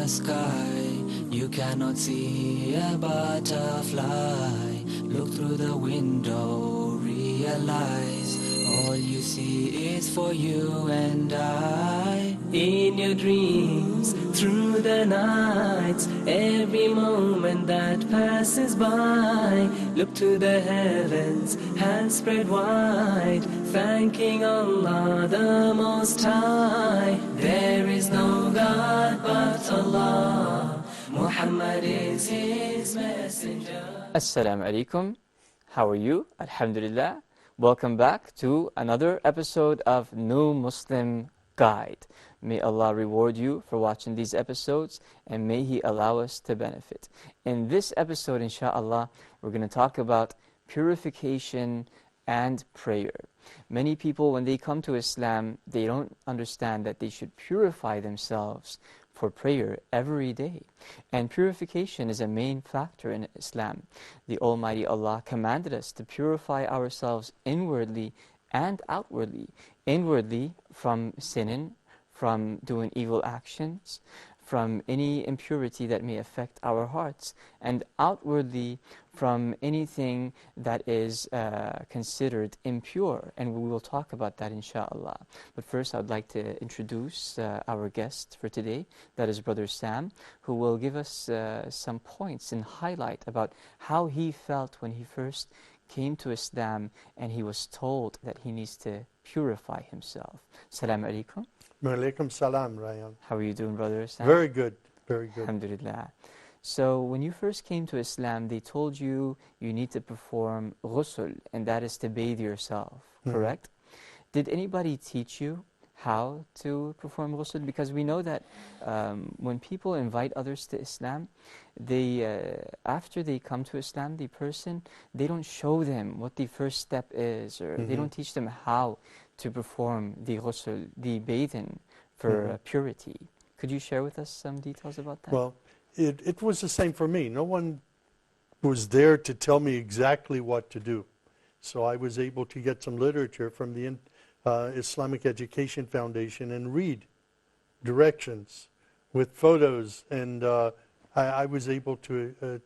the sky, you cannot see a butterfly. Look through the window, realize all you see is for you and I. In your dreams, through the nights, every moment that passes by, look to the heavens, hands spread wide, thanking Allah the Most High. There is no God but Allah, Muhammad is His messenger. Assalamu alaikum. How are you? Alhamdulillah. Welcome back to another episode of New Muslim Guide. May Allah reward you for watching these episodes, and may He allow us to benefit. In this episode, inshallah, we're going to talk about purification and prayer. Many people, when they come to Islam, they don't understand that they should purify themselves for prayer every day. And purification is a main factor in Islam. The Almighty Allah commanded us to purify ourselves inwardly and outwardly. Inwardly from sinning, from doing evil actions, from any impurity that may affect our hearts, and outwardly from anything that is considered impure. And we will talk about that inshallah. But first I'd like to introduce our guest for today. That is Brother Sam, who will give us some points and highlight about how he felt when he first came to Islam and he was told that he needs to purify himself. Assalamu alaikum. Walaikum salam, Rayan. How are you doing, Brother Sam? Very good, very good. Alhamdulillah. So when you first came to Islam, they told you you need to perform ghusl, and that is to bathe yourself, correct? Did anybody teach you how to perform ghusl? Because we know that when people invite others to Islam, they after they come to Islam, the person, they don't show them what the first step is, or they don't teach them how to perform the ghusl, the bathing for purity. Could you share with us some details about that? Well, it was the same for me. No one was there to tell me exactly what to do. So I was able to get some literature from the Islamic Education Foundation and read directions with photos, and I was able to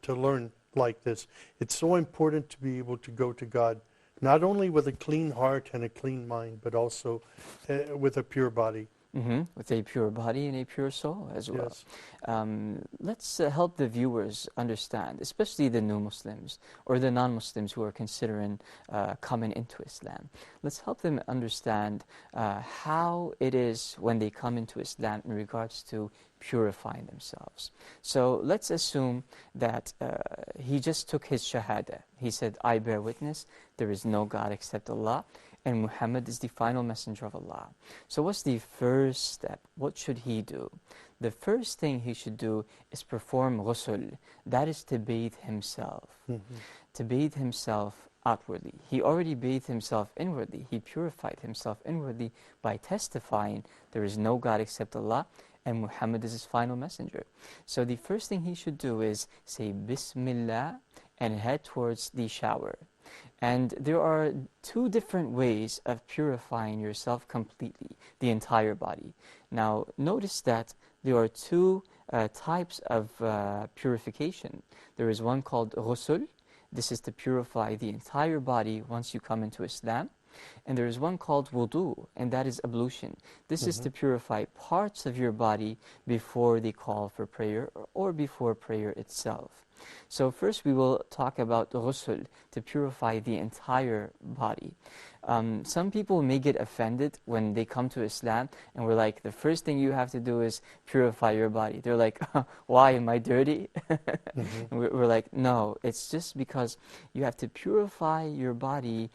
learn like this. It's so important to be able to go to God not only with a clean heart and a clean mind, but also with a pure body. With a pure body and a pure soul as well. Yes. Let's help the viewers understand, especially the new Muslims or the non-Muslims who are considering coming into Islam. Let's help them understand how it is when they come into Islam in regards to purifying themselves. So let's assume that he just took his shahada. He said, I bear witness, there is no God except Allah, and Muhammad is the final messenger of Allah. So what's the first step? What should he do? The first thing he should do is perform ghusl. That is to bathe himself. To bathe himself outwardly. He already bathed himself inwardly. He purified himself inwardly by testifying there is no God except Allah, and Muhammad is his final messenger. So the first thing he should do is say Bismillah and head towards the shower. And there are two different ways of purifying yourself completely, the entire body. Now, notice that there are two types of purification. There is one called ghusl. This is to purify the entire body once you come into Islam. And there is one called wudu, and that is ablution. This is to purify parts of your body before the call for prayer or before prayer itself. So first we will talk about ghusl, to purify the entire body. Some people may get offended when they come to Islam and we're like, the first thing you have to do is purify your body. They're like, why, am I dirty? And we're like, no, it's just because you have to purify your body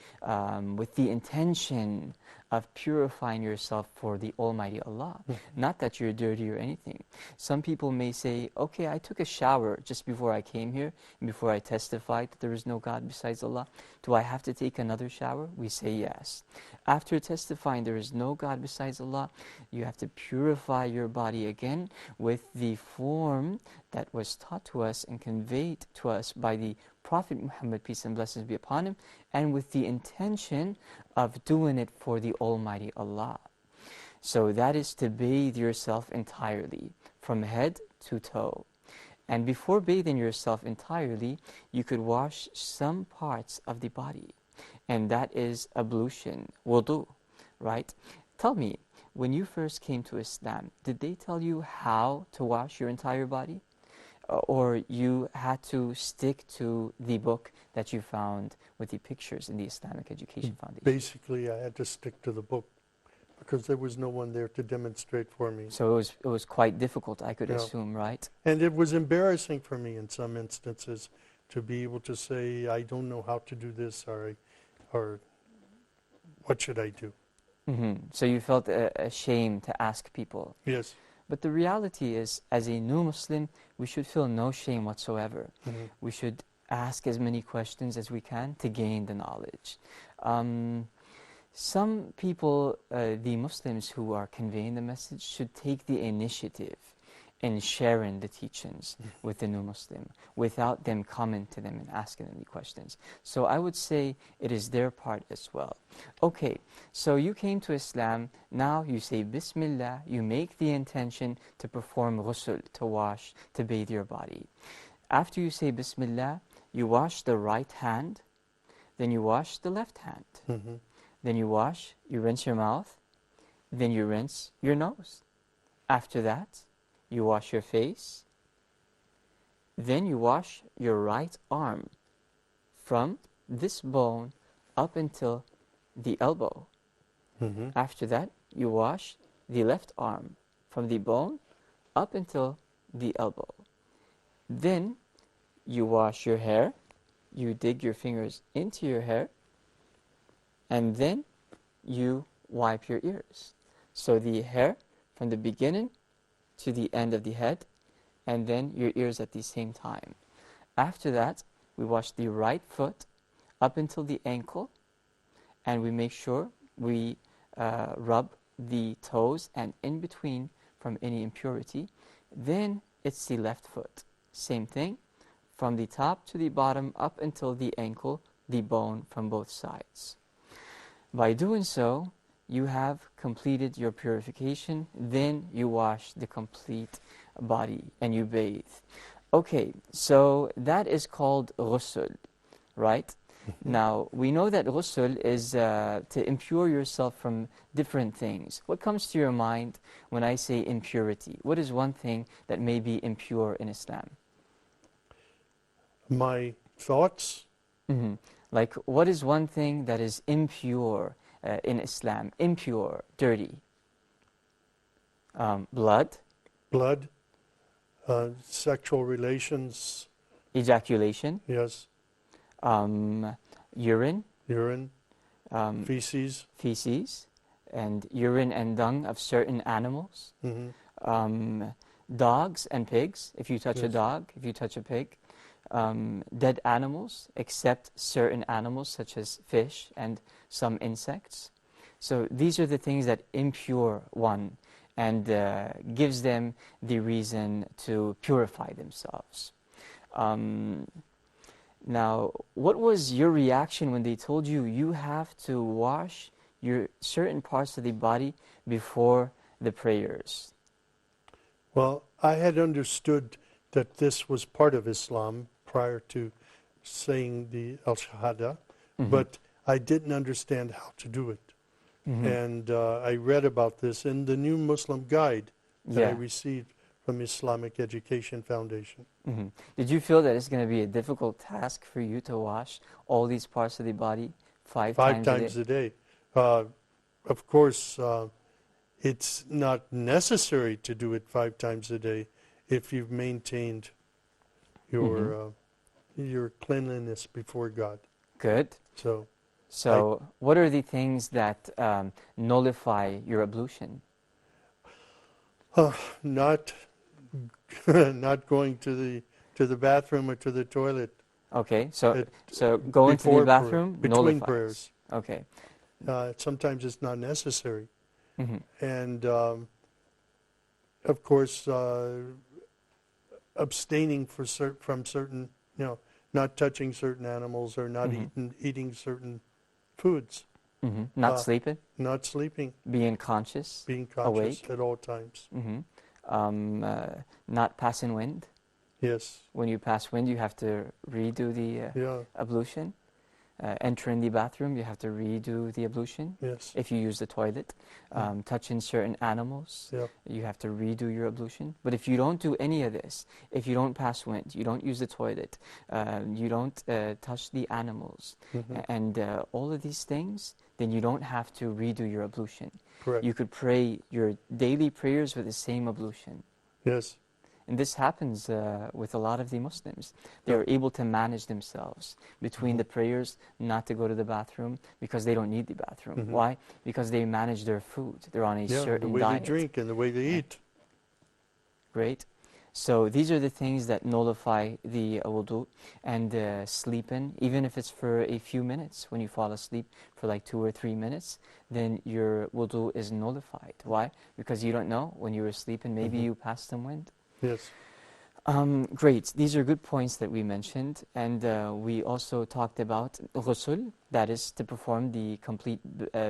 with the intention of purifying yourself for the Almighty Allah. Not that you're dirty or anything. Some people may say, okay, I took a shower just before I came here, and before I testified that there is no God besides Allah. Do I have to take another shower? We say yes. After testifying there is no God besides Allah, you have to purify your body again with the form that was taught to us and conveyed to us by the Prophet Muhammad, peace and blessings be upon him, and with the intention of doing it for the Almighty Allah. So that is to bathe yourself entirely, from head to toe. And before bathing yourself entirely, you could wash some parts of the body. And that is ablution, wudu, right? Tell me, when you first came to Islam, did they tell you how to wash your entire body? Or you had to stick to the book that you found with the pictures in the Islamic Education Foundation? Basically, I had to stick to the book because there was no one there to demonstrate for me. So it was quite difficult, I could Yeah. assume, right? And it was embarrassing for me in some instances to be able to say, I don't know how to do this, or what should I do? So you felt ashamed to ask people. Yes. But the reality is, as a new Muslim, we should feel no shame whatsoever. We should ask as many questions as we can to gain the knowledge. Some people, the Muslims who are conveying the message, should take the initiative in sharing the teachings with the new Muslim without them coming to them and asking any questions. So I would say it is their part as well. Okay, so you came to Islam, now you say Bismillah, you make the intention to perform ghusl, to wash, to bathe your body. After you say Bismillah, you wash the right hand, then you wash the left hand. Then you rinse your mouth, then you rinse your nose. After that, you wash your face, then you wash your right arm from this bone up until the elbow. After that, you wash the left arm from the bone up until the elbow. Then you wash your hair, you dig your fingers into your hair, and then you wipe your ears. So the hair from the beginning to the end of the head, and then your ears at the same time. After that, we wash the right foot up until the ankle, and we make sure we rub the toes and in between from any impurity. Then it's the left foot. Same thing, from the top to the bottom up until the ankle, the bone from both sides. By doing so, you have completed your purification, then you wash the complete body and you bathe. Okay, so that is called ghusl, right? Now, we know that ghusl is to impure yourself from different things. What comes to your mind when I say impurity? What is one thing that may be impure in Islam? My thoughts? Like, what is one thing that is impure in Islam? Impure, dirty. Blood. Blood, sexual relations. Ejaculation. Yes. Urine. Urine. Feces. Feces. And urine and dung of certain animals. Dogs and pigs, if you touch a dog, if you touch a pig. Dead animals, except certain animals such as fish and some insects. So these are the things that impure one and gives them the reason to purify themselves. Now, what was your reaction when they told you you have to wash your certain parts of the body before the prayers? Well, I had understood that this was part of Islam prior to saying the Al-Shahada, but I didn't understand how to do it. And I read about this in the new Muslim guide that I received from Islamic Education Foundation. Did you feel that it's going to be a difficult task for you to wash all these parts of the body five times a day? Of course, it's not necessary to do it 5 times a day if you've maintained your cleanliness before God. Good. So what are the things that nullify your ablution? Not going to the bathroom or to the toilet. Okay, so going to the bathroom between nullifies. prayers. Okay. Sometimes it's not necessary. And of course, abstaining from certain, not touching certain animals or not eating certain foods. Not sleeping? Not sleeping. Being conscious? Being conscious awake? at all times. not passing wind. Yes. When you pass wind, you have to redo the Yeah. ablution. Entering the bathroom, you have to redo the ablution. Yes. If you use the toilet. Touching certain animals, Yeah. you have to redo your ablution. But if you don't do any of this, if you don't pass wind, you don't use the toilet, you don't touch the animals, and all of these things, then you don't have to redo your ablution. Correct. You could pray your daily prayers with the same ablution. Yes. And this happens with a lot of the Muslims. They are able to manage themselves between the prayers, not to go to the bathroom because they don't need the bathroom. Why? Because they manage their food. They're on a certain the way diet. they drink and the way they eat. Great. So these are the things that nullify the wudu. And sleeping, even if it's for a few minutes, when you fall asleep for like 2 or 3 minutes, then your wudu is nullified. Why? Because you don't know, when you were sleeping, maybe you passed some wind. Yes. Great. These are good points that we mentioned. And we also talked about ghusl, that is to perform the complete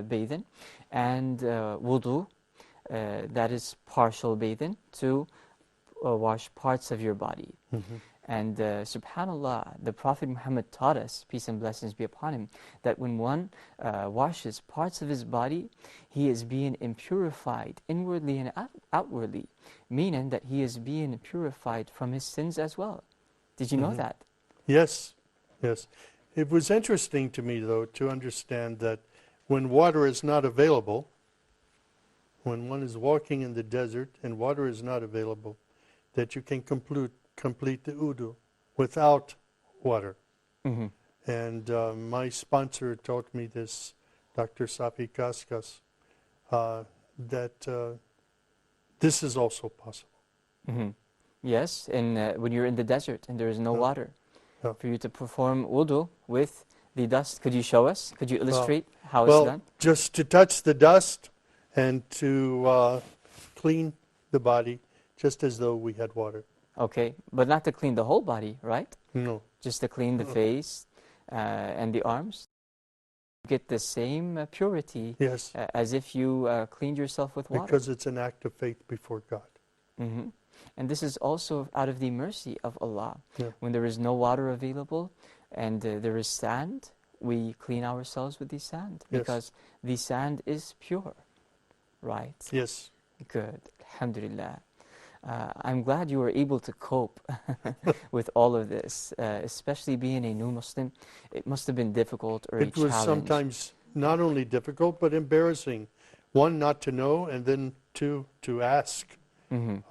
bathing, and wudu, that is partial bathing, to wash parts of your body. And subhanAllah, the Prophet Muhammad taught us, peace and blessings be upon him, that when one washes parts of his body, he is being impurified inwardly and outwardly, meaning that he is being purified from his sins as well. Did you know that? Yes. Yes. It was interesting to me, though, to understand that when water is not available, when one is walking in the desert and water is not available, that you can complete the wudu without water. And my sponsor taught me this, Dr. Safi Kaskas, that this is also possible. Yes, and when you're in the desert and there is no water, for you to perform wudu with the dust, could you show us? Could you illustrate how it's done? Just to touch the dust and to clean the body, just as though we had water. Okay, but not to clean the whole body, right? No. Just to clean the face and the arms. Get the same purity Yes. As if you cleaned yourself with water. Because it's an act of faith before God. And this is also out of the mercy of Allah. Yeah. When there is no water available and there is sand, we clean ourselves with the sand because the sand is pure, right? Yes. Good. Alhamdulillah. I'm glad you were able to cope with all of this, especially being a new Muslim. It must have been difficult or a challenge. It was sometimes not only difficult, but embarrassing. One, not to know, and then two, to ask. There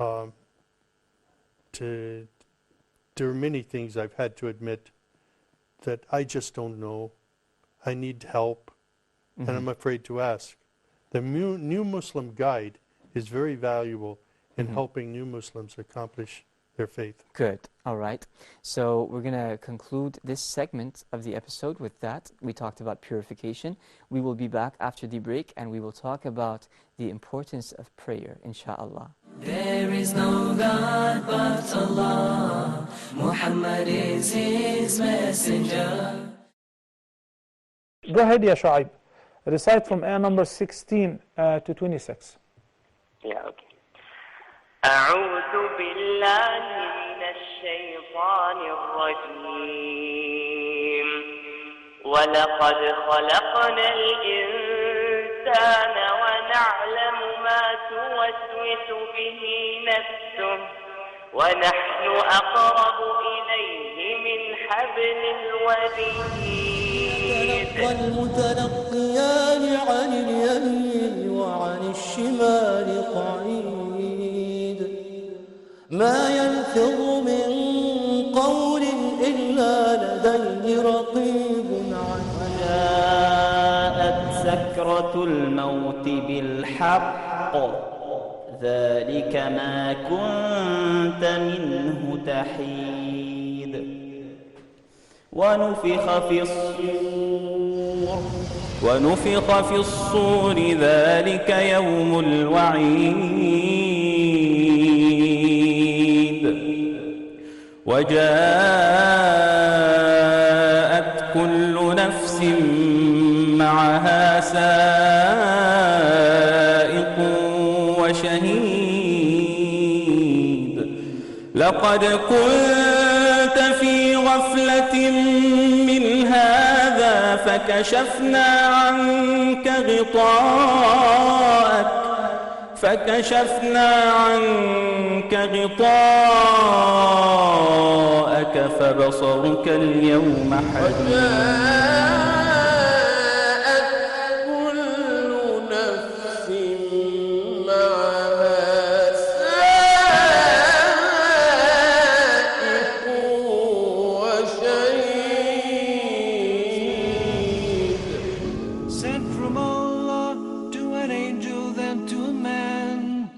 are many things I've had to admit that I just don't know. I need help, and I'm afraid to ask. The New Muslim Guide is very valuable in helping new Muslims accomplish their faith. Good. All right. So we're going to conclude this segment of the episode with that. We talked about purification. We will be back after the break and we will talk about the importance of prayer, inshallah. There is no God but Allah. Muhammad is his messenger. Go ahead, Ya Shu'aib. Recite from ayah number 16 to 26. Yeah, okay. أعوذ بالله من الشيطان الرجيم ولقد خلقنا الإنسان ونعلم ما توسوس به نفسه ونحن أقرب إليه من حبل الوريد المتلقيان عن اليمين وعن الشمال قعيد ما يلفظ من قول إلا لديه رقيب عتيد جاءت سكرة الموت بالحق ذلك ما كنت منه تحيد ونفخ في الصور ذلك يوم الوعيد وجاءت كل نفس معها سائق وشهيد لقد كنت في غفلة من هذا فكشفنا عنك غطاءك فبصرك اليوم حديد Sent from Allah to an angel, then to man.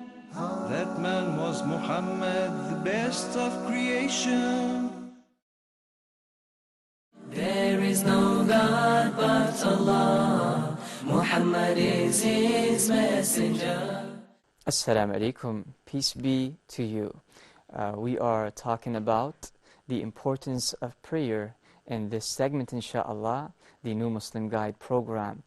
That man was Muhammad, the best of creation. There is no God but Allah. Muhammad is his messenger. Assalamu alaikum, peace be to you. We are talking about the importance of prayer in this segment, inshallah, the New Muslim Guide program.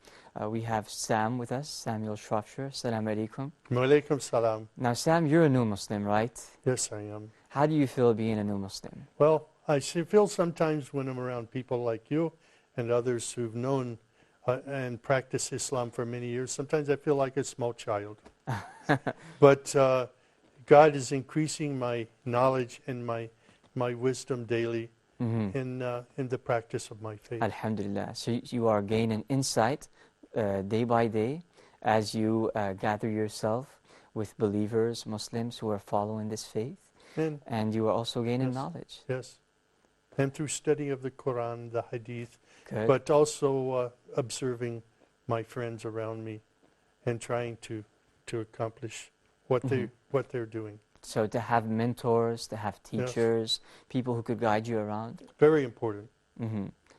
We have Sam with us, Samuel Shropshire. Assalamu alaikum. Wa alaikum salam. Now, Sam, you're a new Muslim, right? Yes, I am. How do you feel being a new Muslim? Well, I feel sometimes when I'm around people like you and others who've known and practiced Islam for many years, sometimes I feel like a small child. But God is increasing my knowledge and my wisdom daily in the practice of my faith. Alhamdulillah. So you are gaining insight day by day as you gather yourself with believers, Muslims who are following this faith. And you are also gaining knowledge. Yes. And through study of the Quran, the Hadith, Good. but also observing my friends around me and trying to accomplish what they're doing. So to have mentors, to have teachers, people who could guide you around. Very important.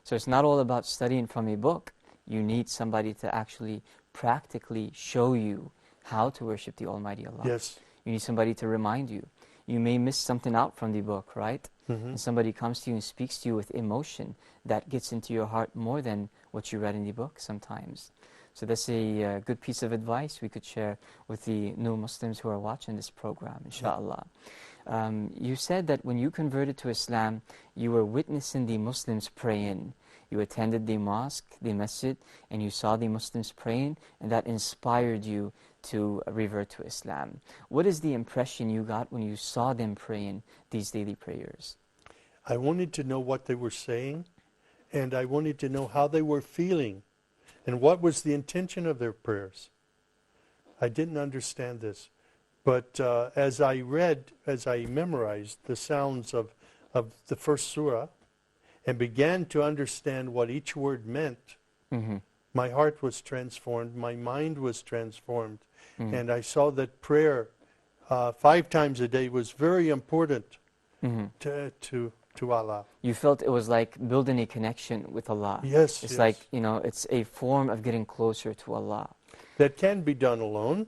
So it's not all about studying from a book. You need somebody to actually practically show you how to worship the Almighty Allah. Yes. You need somebody to remind you. You may miss something out from the book, right? And somebody comes to you and speaks to you with emotion that gets into your heart more than what you read in the book sometimes. So that's a good piece of advice we could share with the new Muslims who are watching this program, inshallah. You said that when you converted to Islam, you were witnessing the Muslims praying. You attended the mosque, the masjid, and you saw the Muslims praying, and that inspired you to revert to Islam. What is the impression you got when you saw them praying these daily prayers? I wanted to know what they were saying, and I wanted to know how they were feeling, and what was the intention of their prayers. I didn't understand this. But as I read, as I memorized the sounds of the first surah, and began to understand what each word meant, my heart was transformed, my mind was transformed, and I saw that prayer 5 times a day was very important to Allah. You felt it was like building a connection with Allah. Yes, It's yes. like, it's a form of getting closer to Allah. That can be done alone,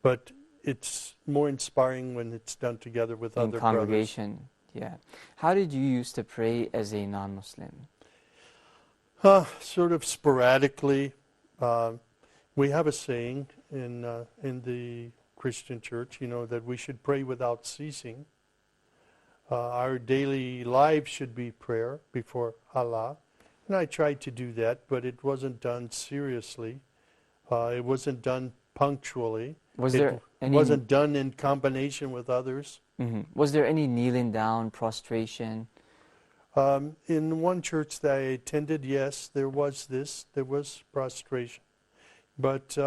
but it's more inspiring when it's done together with In other congregation, yeah. How did you used to pray as a non-Muslim? Sort of sporadically. We have a saying in the Christian church, that we should pray without ceasing. Our daily lives should be prayer before Allah. And I tried to do that, but it wasn't done seriously. It wasn't done punctually. Was there any... wasn't done in combination with others. Was there any kneeling down, prostration? In one church that I attended, yes, there was prostration. But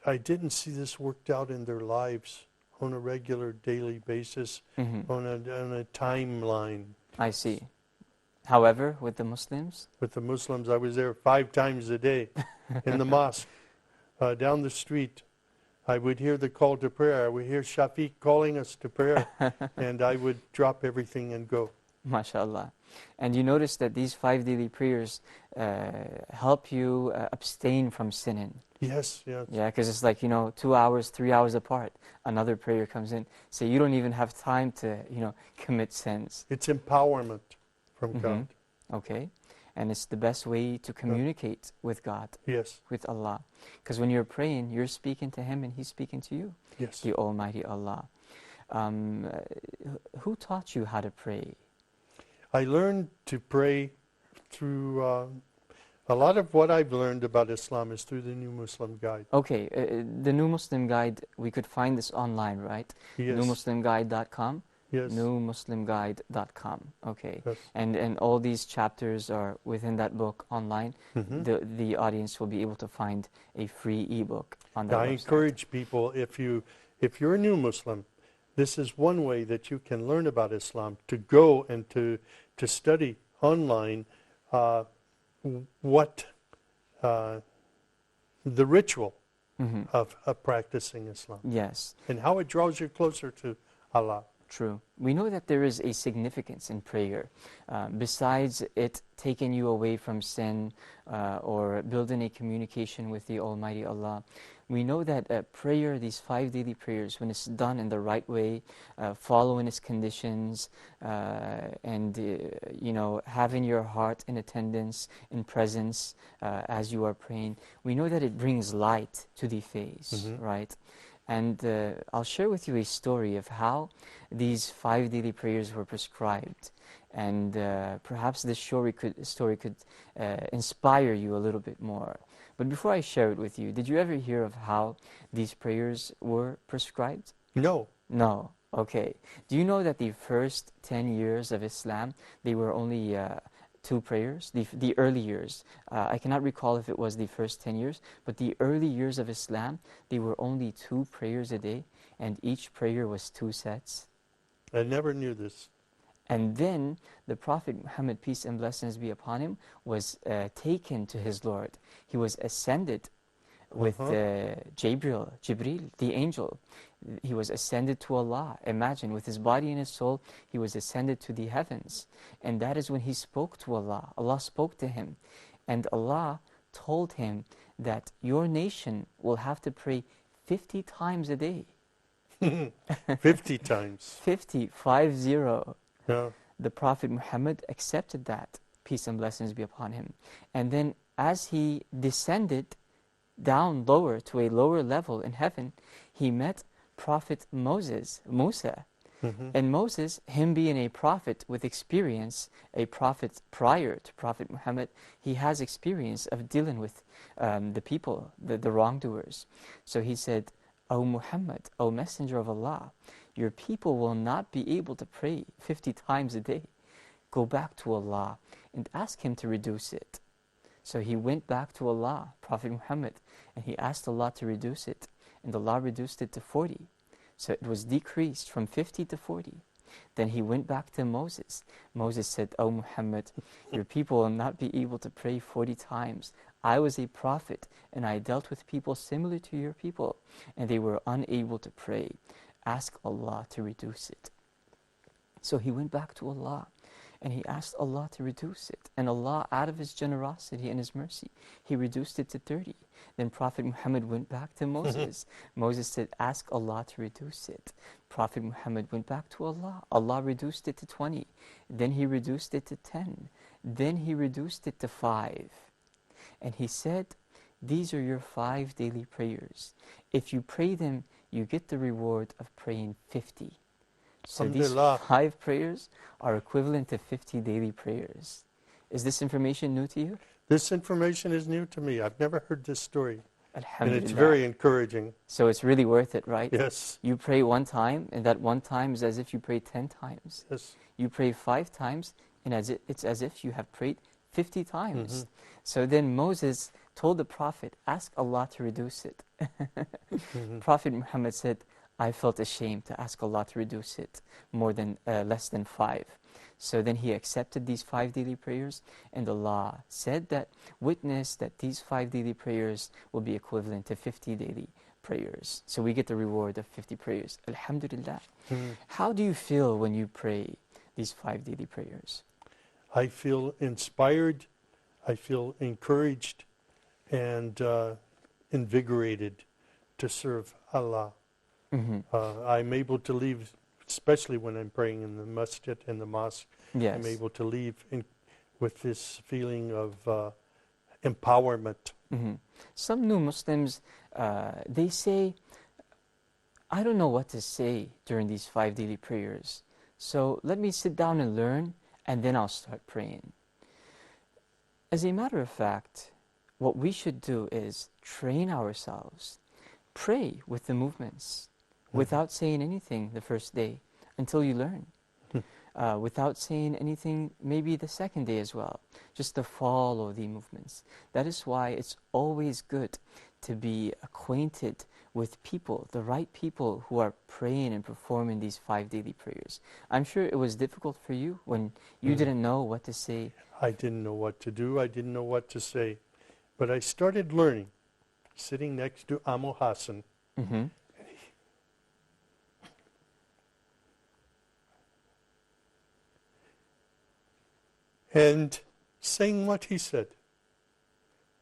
I didn't see this worked out in their lives on a regular daily basis, on a timeline. I see. However, with the Muslims? With the Muslims, I was there 5 times a day in the mosque. Down the street, I would hear the call to prayer. I would hear Shafiq calling us to prayer, and I would drop everything and go. MashaAllah. And you notice that these 5 daily prayers help you abstain from sinning. Yes, yes. Yeah, because it's like, 2 hours, 3 hours apart, another prayer comes in. So you don't even have time to, commit sins. It's empowerment from God. Okay. And it's the best way to communicate with God, Yes, with Allah. Because when you're praying, you're speaking to Him and He's speaking to you, yes. the Almighty Allah. Who taught you how to pray? I learned to pray through a lot of what I've learned about Islam is through the New Muslim Guide. Okay, the New Muslim Guide, we could find this online, right? Yes. NewMuslimGuide.com? Yes. NewMuslimGuide.com. Okay. Yes. And all these chapters are within that book online. Mhm. The audience will be able to find a free ebook on that I website. encourage people, if you're a new Muslim, this is one way that you can learn about Islam, to go and to study online what the ritual of practicing Islam Yes. and how it draws you closer to Allah. True. We know that there is a significance in prayer. Besides it taking you away from sin or building a communication with the Almighty Allah, we know that prayer, these 5 daily prayers, when it's done in the right way, following its conditions, and having your heart in attendance, in presence as you are praying, we know that it brings light to the face, right? And I'll share with you a story of how these 5 daily prayers were prescribed. And perhaps this story could inspire you a little bit more. But before I share it with you, did you ever hear of how these prayers were prescribed? No. No. Okay. Do you know that the first 10 years of Islam, they were only 2 prayers? The early years. I cannot recall if it was the first 10 years, but the early years of Islam, they were only 2 prayers a day, and each prayer was 2 sets. I never knew this. And then the Prophet Muhammad, peace and blessings be upon him, was taken to his Lord. He was ascended with Jibril, the angel. He was ascended to Allah. Imagine, with his body and his soul, he was ascended to the heavens. And that is when he spoke to Allah. Allah spoke to him. And Allah told him that your nation will have to pray 50 times a day. 50 times. 50. Yeah. The Prophet Muhammad accepted that, peace and blessings be upon him. And then as he descended down lower to a lower level in heaven, he met Prophet Musa. And Moses, him being a prophet with experience, a prophet prior to Prophet Muhammad, he has experience of dealing with the people, the wrongdoers. So he said, O Muhammad, O Messenger of Allah, your people will not be able to pray 50 times a day. Go back to Allah and ask Him to reduce it. So he went back to Allah, Prophet Muhammad, and he asked Allah to reduce it. And Allah reduced it to 40. So it was decreased from 50 to 40. Then he went back to Moses. Moses said, O Muhammad, your people will not be able to pray 40 times. I was a prophet, and I dealt with people similar to your people, and they were unable to pray. Ask Allah to reduce it. So he went back to Allah, and he asked Allah to reduce it. And Allah, out of His generosity and His mercy, He reduced it to 30. Then Prophet Muhammad went back to Moses. Moses said, ask Allah to reduce it. Prophet Muhammad went back to Allah. Allah reduced it to 20. Then He reduced it to 10. Then He reduced it to 5. And He said, these are your 5 daily prayers. If you pray them, you get the reward of praying 50. So these 5 prayers are equivalent to 50 daily prayers. Is this information new to you? This information is new to me. I've never heard this story. And Alhamdulillah. it's very encouraging. So it's really worth it, right? Yes. You pray 1 time, and that 1 time is as if you pray 10 times. Yes. You pray 5 times, and it's as if you have prayed 50 times. So then Moses told the Prophet, ask Allah to reduce it. Prophet Muhammad said, I felt ashamed to ask Allah to reduce it less than 5. So then he accepted these 5 daily prayers, and Allah said that, witness that these 5 daily prayers will be equivalent to 50 daily prayers. So we get the reward of 50 prayers. Alhamdulillah. How do you feel when you pray these 5 daily prayers? I feel inspired, I feel encouraged, and invigorated to serve Allah. I'm able to leave, especially when I'm praying in the masjid and the mosque, Yes. I'm able to leave with this feeling of empowerment. Some new Muslims, they say, I don't know what to say during these 5 daily prayers. So let me sit down and learn, and then I'll start praying. As a matter of fact, what we should do is train ourselves. Pray with the movements without saying anything the first day until you learn. Without saying anything maybe the second day as well. Just to follow the movements. That is why it's always good to be acquainted with people, the right people who are praying and performing these 5 daily prayers. I'm sure it was difficult for you when you didn't know what to say. I didn't know what to do. I didn't know what to say. But I started learning, sitting next to Amo Hassan. Mm-hmm. And saying what he said.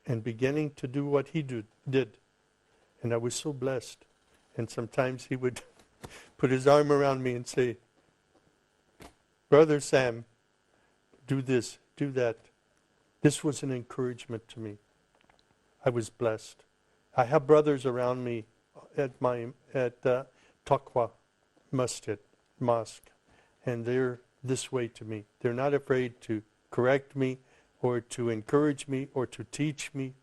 And beginning to do what he did. And I was so blessed. And sometimes he would put his arm around me and say, Brother Sam, do this, do that. This was an encouragement to me. I was blessed. I have brothers around me at Taqwa Mosque, and they're this way to me. They're not afraid to correct me or to encourage me or to teach me.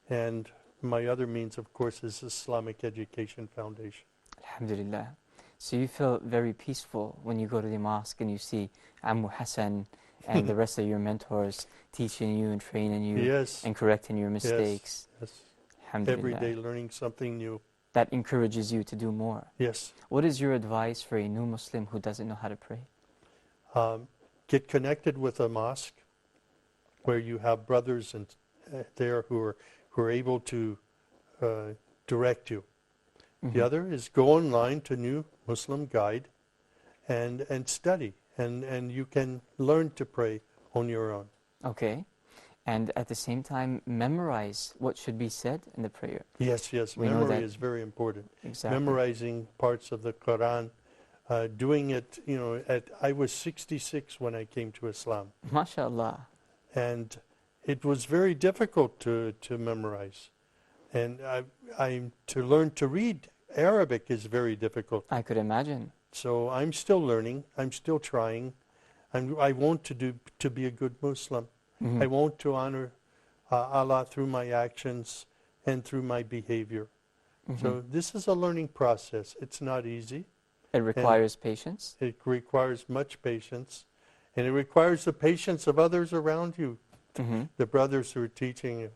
And my other means, of course, is Islamic Education Foundation. Alhamdulillah. So you feel very peaceful when you go to the mosque and you see Ammu Hassan and the rest of your mentors teaching you and training you Yes. and correcting your mistakes. Yes. Alhamdulillah. Every day learning something new. That encourages you to do more. Yes. What is your advice for a new Muslim who doesn't know how to pray? Get connected with a mosque where you have brothers and there who are able to direct you. Mm-hmm. The other is go online to New Muslim Guide and study. And you can learn to pray on your own. Okay. And at the same time, memorize what should be said in the prayer. Yes. We know Memory that- is very important. Exactly. Memorizing parts of the Quran, doing it, I was 66 when I came to Islam. MashaAllah. And it was very difficult to memorize. And to learn to read Arabic is very difficult. I could imagine. So I'm still learning. I'm still trying. I want to be a good Muslim. Mhm. I want to honor Allah through my actions and through my behavior. So this is a learning process. It's not easy. It requires patience. It requires much patience. And it requires the patience of others around you, Mhm. the brothers who are teaching you.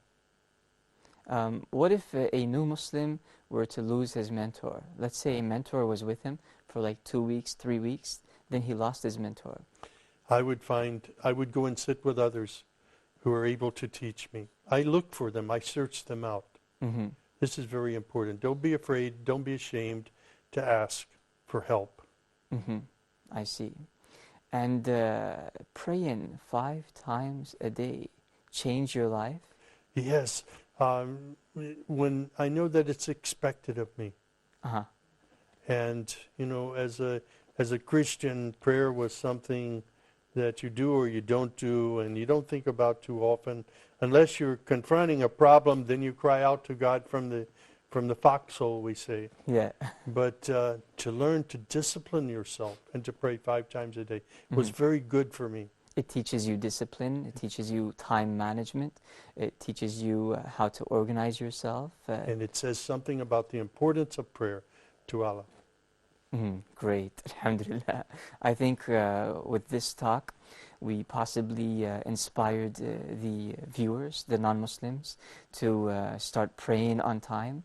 What if a new Muslim were to lose his mentor? Let's say a mentor was with him for like 2 weeks, 3 weeks, then he lost his mentor. I would go and sit with others who are able to teach me. I look for them. I search them out. Mm-hmm. This is very important. Don't be afraid. Don't be ashamed to ask for help. Mm-hmm. I see. And praying 5 times a day change your life? Yes. When I know that it's expected of me. Uh-huh. And, as a Christian, prayer was something that you do or you don't do, and you don't think about too often. Unless you're confronting a problem, then you cry out to God from the foxhole, we say. Yeah. But to learn to discipline yourself and to pray 5 times a day was very good for me. It teaches you discipline. It teaches you time management. It teaches you how to organize yourself. And it says something about the importance of prayer to Allah. Great. Alhamdulillah. I think with this talk, we possibly inspired the viewers, the non-Muslims, to start praying on time,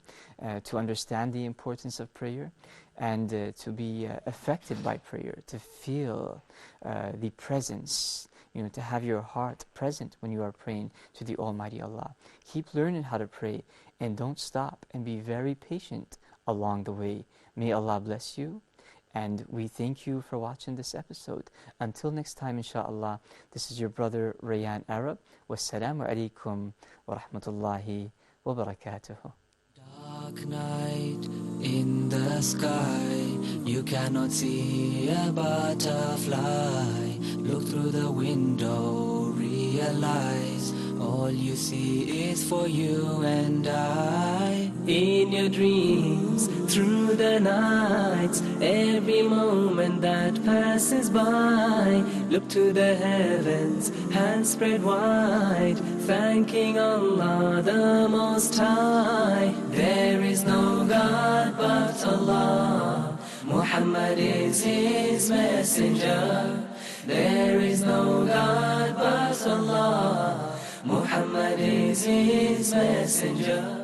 to understand the importance of prayer, and to be affected by prayer, to feel the presence, to have your heart present when you are praying to the Almighty Allah. Keep learning how to pray and don't stop, and be very patient along the way. May Allah bless you, and we thank you for watching this episode. Until next time, inshallah, this is your brother Rayan Arab. Wassalamu alaikum wa rahmatullahi wa barakatuh. Dark night in the sky, you cannot see a butterfly. Look through the window, realize all you see is for you and I. In your dreams, through the nights, every moment that passes by. Look to the heavens, hands spread wide, thanking Allah the Most High. There is no God but Allah, Muhammad is His messenger. There is no God but Allah, Muhammad is His messenger.